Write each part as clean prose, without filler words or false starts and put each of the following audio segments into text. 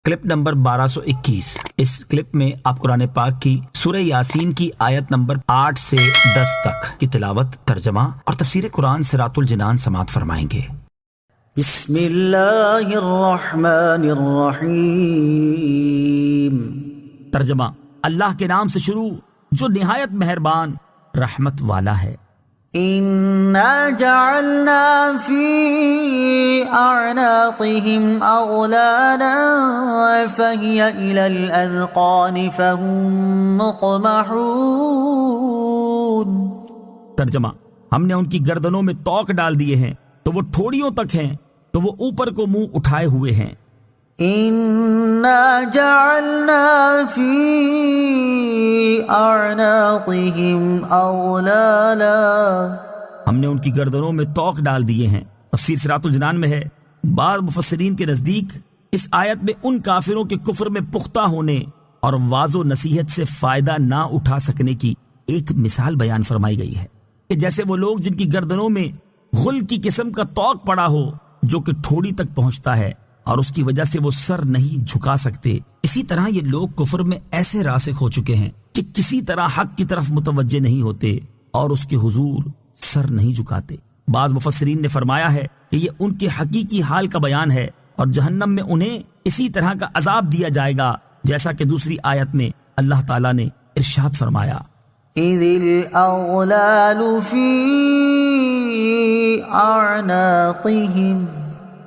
Clip number 1221۔ اس clip میں آپ قرآن پاک کی سورہ یاسین کی آیت نمبر 8 سے 10 تک کی تلاوت، ترجمہ اور تفسیر قرآن صراط الجنان سماعت فرمائیں گے۔ بسم اللہ الرحمن الرحیم۔ ترجمہ: اللہ کے نام سے شروع جو نہایت مہربان رحمت والا ہے۔ اِنَّا جَعَلْنَا فِي أَعْنَاقِهِمْ أَغْلَالًا فَهِيَ إِلَى الْأَذْقَانِ فَهُمْ مُقْمَحُونَ۔ ترجمہ: ہم نے ان کی گردنوں میں توق ڈال دیے ہیں تو وہ ٹھوڑیوں تک ہیں، تو وہ اوپر کو منہ اٹھائے ہوئے ہیں۔ اِنَّا جَعَلْنَا فِي أَعْنَاقِهِمْ أَغْلَالًا، ہم نے ان کی گردنوں میں توق ڈال دیے ہیں۔ تفسیر صراط الجنان میں ہے، بعض مفسرین کے نزدیک اس آیت میں ان کافروں کے کفر میں پختہ ہونے اور واضح و نصیحت سے فائدہ نہ اٹھا سکنے کی ایک مثال بیان فرمائی گئی ہے کہ جیسے وہ لوگ جن کی گردنوں میں غل کی قسم کا توق پڑا ہو جو کہ ٹھوڑی تک پہنچتا ہے اور اس کی وجہ سے وہ سر نہیں جھکا سکتے، اسی طرح یہ لوگ کفر میں ایسے راسخ ہو چکے ہیں کہ کسی طرح حق کی طرف متوجہ نہیں ہوتے اور اس کے حضور سر نہیں جھکاتے۔ بعض مفسرین نے فرمایا ہے کہ یہ ان کے حقیقی حال کا بیان ہے اور جہنم میں انہیں اسی طرح کا عذاب دیا جائے گا، جیسا کہ دوسری آیت میں اللہ تعالیٰ نے ارشاد فرمایا، اِذِ الْأَغْلَالُ فِي أَعْنَاقِهِمْ۔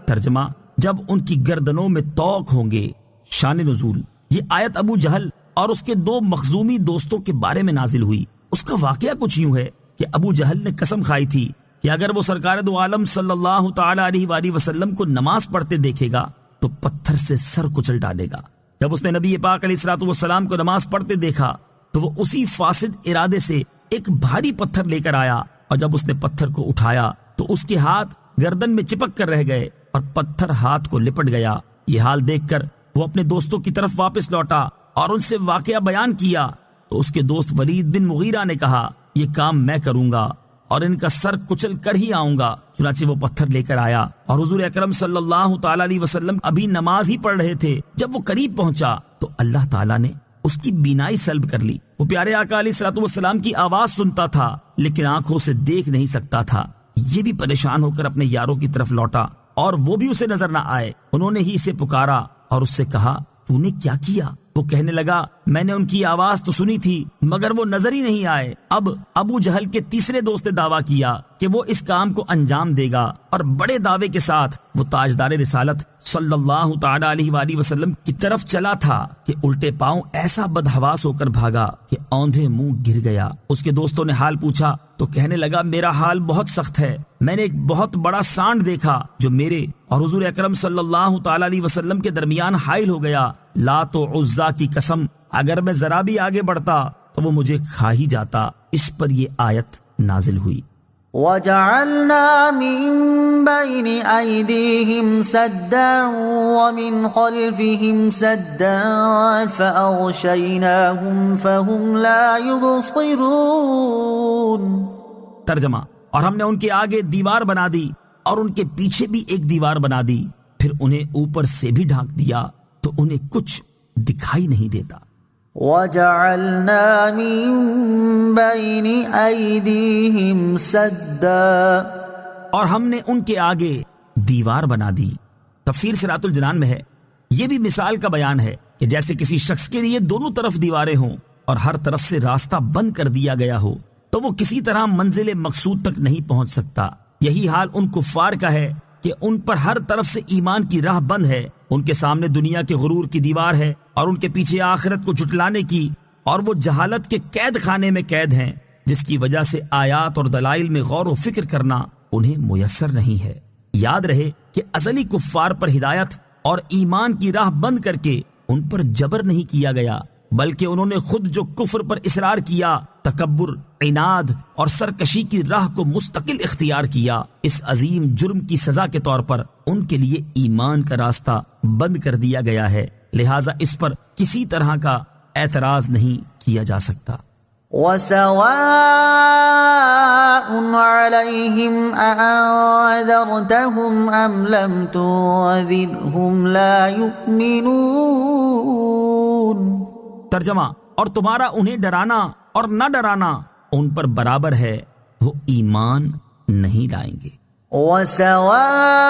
ترجمہ: جب ان کی گردنوں میں توق ہوں گے۔ شان نزول: یہ آیت ابو جہل اور اس کے دو مخزومی دوستوں کے بارے میں نازل ہوئی۔ اس کا واقعہ کچھ یوں ہے کہ ابو جہل نے قسم کھائی تھی کہ اگر وہ سرکار دو عالم صلی اللہ تعالی علیہ وآلہ وسلم کو نماز پڑھتے دیکھے گا تو پتھر سے سر کچل ڈالے گا۔ جب اس نے نبی پاک علیہ الصلوۃ والسلام کو نماز پڑھتے دیکھا تو وہ اسی فاسد ارادے سے ایک بھاری پتھر لے کر آیا، اور جب اس نے پتھر کو اٹھایا تو اس کے ہاتھ گردن میں چپک کر رہ گئے اور پتھر ہاتھ کو لپٹ گیا۔ یہ حال دیکھ کر وہ اپنے دوستوں کی طرف واپس لوٹا اور ان سے واقعہ بیان کیا تو اس کے دوست ولید بن مغیرہ نے کہا، یہ کام میں کروں گا اور ان کا سر کچل کر ہی آؤں گا۔ چنانچہ وہ پتھر لے کر آیا اور حضور اکرم صلی اللہ تعالی علیہ وسلم ابھی نماز ہی پڑھ رہے تھے۔ جب وہ قریب پہنچا تو اللہ تعالیٰ نے اس کی بینائی سلب کر لی۔ وہ پیارے آقا علیہ الصلوۃ والسلام کی آواز سنتا تھا لیکن آنکھوں سے دیکھ نہیں سکتا تھا۔ یہ بھی پریشان ہو کر اپنے یاروں کی طرف لوٹا اور وہ بھی اسے نظر نہ آئے۔ انہوں نے ہی اسے پکارا اور اس سے کہا، تو نے کیا کیا؟ وہ کہنے لگا، میں نے ان کی آواز تو سنی تھی مگر وہ نظر ہی نہیں آئے۔ اب ابو جہل کے تیسرے دوست نے دعویٰ کیا کہ وہ اس کام کو انجام دے گا، اور بڑے دعوے کے ساتھ وہ تاجدار رسالت صلی اللہ تعالی علیہ وآلہ وسلم کی طرف چلا تھا کہ الٹے پاؤں ایسا بدحواس ہو کر بھاگا کہ اوندھے منہ گر گیا۔ اس کے دوستوں نے حال پوچھا تو کہنے لگا، میرا حال بہت سخت ہے، میں نے ایک بہت بڑا سانڈ دیکھا جو میرے اور حضور اکرم صلی اللہ تعالی علیہ وسلم کے درمیان حائل ہو گیا۔ لات و عزا کی قسم، اگر میں ذرا بھی آگے بڑھتا تو وہ مجھے کھا ہی جاتا۔ اس پر یہ آیت نازل ہوئی۔ وَجَعَلْنَا مِن بَيْنِ أَيْدِيهِمْ سَدًّا وَمِنْ خَلْفِهِمْ سَدًّا فَأَغْشَيْنَاهُمْ فَهُمْ لَا يُبْصِرُونَ۔ ترجمہ: اور ہم نے ان کے آگے دیوار بنا دی اور ان کے پیچھے بھی ایک دیوار بنا دی، پھر انہیں اوپر سے بھی ڈھانک دیا تو انہیں کچھ دکھائی نہیں دیتا۔ وَجَعَلْنَا مِن بَيْنِ أَيْدِيهِمْ سَدًّا، اور ہم نے ان کے آگے دیوار بنا دی۔ تفسیر صراط الجنان میں ہے، یہ بھی مثال کا بیان ہے کہ جیسے کسی شخص کے لیے دونوں طرف دیواریں ہوں اور ہر طرف سے راستہ بند کر دیا گیا ہو تو وہ کسی طرح منزل مقصود تک نہیں پہنچ سکتا۔ یہی حال ان کفار کا ہے کہ ان پر ہر طرف سے ایمان کی راہ بند ہے، ان کے سامنے دنیا کے غرور کی دیوار ہے اور ان کے پیچھے آخرت کو جھٹلانے کی، اور وہ جہالت کے قید خانے میں قید ہیں جس کی وجہ سے آیات اور دلائل میں غور و فکر کرنا انہیں میسر نہیں ہے۔ یاد رہے کہ ازلی کفار پر ہدایت اور ایمان کی راہ بند کر کے ان پر جبر نہیں کیا گیا، بلکہ انہوں نے خود جو کفر پر اصرار کیا، تکبر، عناد اور سرکشی کی راہ کو مستقل اختیار کیا، اس عظیم جرم کی سزا کے طور پر ان کے لیے ایمان کا راستہ بند کر دیا گیا ہے، لہٰذا اس پر کسی طرح کا اعتراض نہیں کیا جا سکتا۔ وَسَوَاءٌ عليهم أأنذرتهم أم لم تنذرهم لا يؤمنون. ترجمہ: اور تمہارا انہیں ڈرانا اور نہ ڈرانا ان پر برابر ہے، وہ ایمان نہیں لائیں گے. وسواء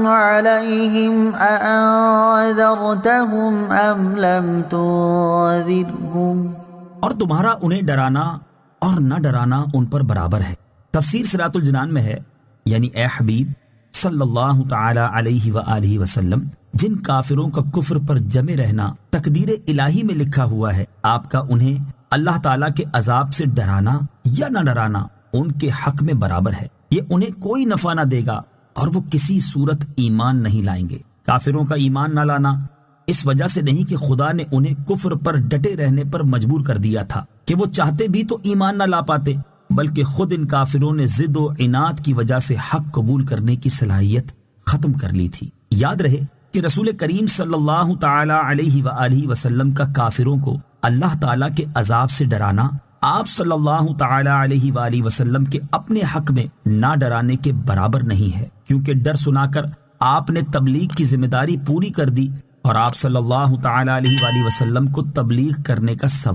عليهم أأنذرتهم أم لم تنذرهم. اور تمہارا انہیں ڈرانا اور نہ ڈرانا ان پر برابر ہے. تفسیر صراط الجنان میں ہے، یعنی اے حبیب صلی اللہ تعالی علیہ وآلہ وسلم، جن کافروں کا کفر پر جمے رہنا تقدیر الہی میں لکھا ہوا ہے، آپ کا انہیں اللہ تعالیٰ کے عذاب سے ڈرانا یا نہ ڈرانا ان کے حق میں برابر ہے. یہ انہیں کوئی نفع نہ دے گا اور وہ کسی صورت ایمان نہیں لائیں گے. کافروں کا ایمان نہ لانا اس وجہ سے نہیں کہ خدا نے انہیں کفر پر ڈٹے رہنے پر مجبور کر دیا تھا کہ وہ چاہتے بھی تو ایمان نہ لا پاتے، بلکہ خود ان کافروں نے ضد و عناد کی وجہ سے حق قبول کرنے کی صلاحیت ختم کر لی تھی. یاد رہے کہ رسول کریم صلی اللہ تعالی علیہ وآلہ وسلم کا کافروں کو اللہ تعالیٰ کے عذاب سے ڈرانا آپ صلی اللہ تعالی علیہ وآلہ وسلم کے اپنے حق میں نہ ڈرانے کے برابر نہیں ہے، کیونکہ ڈر سنا کر آپ نے تبلیغ کی ذمہ داری پوری کر دی اور آپ صلی اللہ تعالی علیہ وآلہ وسلم کو تبلیغ کرنے کا سوال